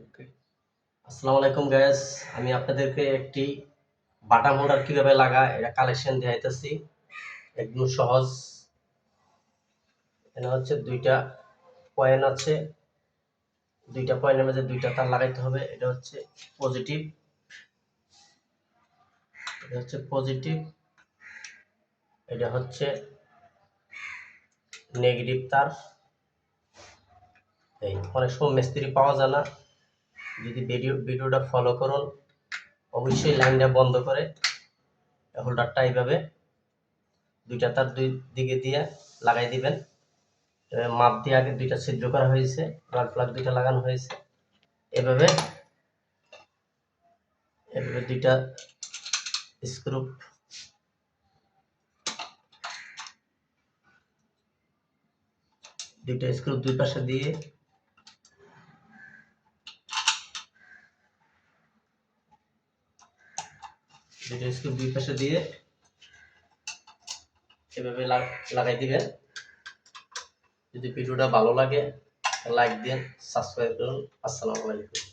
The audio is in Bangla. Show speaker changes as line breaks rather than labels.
ওকে। আসসালামু আলাইকুম গাইস, আমি আপনাদেরকে একটি বাটা মোল্ডার কিভাবে লাগায় এটা কালেকশন দেখাইতেছি। একদম সহজ। এখানে হচ্ছে দুইটা পয়েন্ট আছে, দুইটা পয়েন্টের মধ্যে দুইটা তার লাগাইতে হবে। এটা হচ্ছে পজিটিভ, এটা হচ্ছে পজিটিভ, এটা হচ্ছে নেগেটিভ তার। এই অনেক সময় মিস্ত্রি পাওয়া যায় না। যদি ভিডিওটা ফলো করুন, অবশ্যই লাইনটা বন্ধ করে হোল্ডারটা এইভাবে দুইটা তার দুই দিকে দিয়ে লাগাই দিবেন। মাপ দিয়ে আগে দুইটা ছিদ্র করা হয়েছে, প্লাগ দুইটা লাগানো হয়েছে। এভাবে এভাবে দুইটা স্ক্রু দুই পাশে দিয়ে এভাবে লাগাই দিবেন। যদি ভিডিওটা ভালো লাগে লাইক দিন, সাবস্ক্রাইব করুন। আসসালামু আলাইকুম।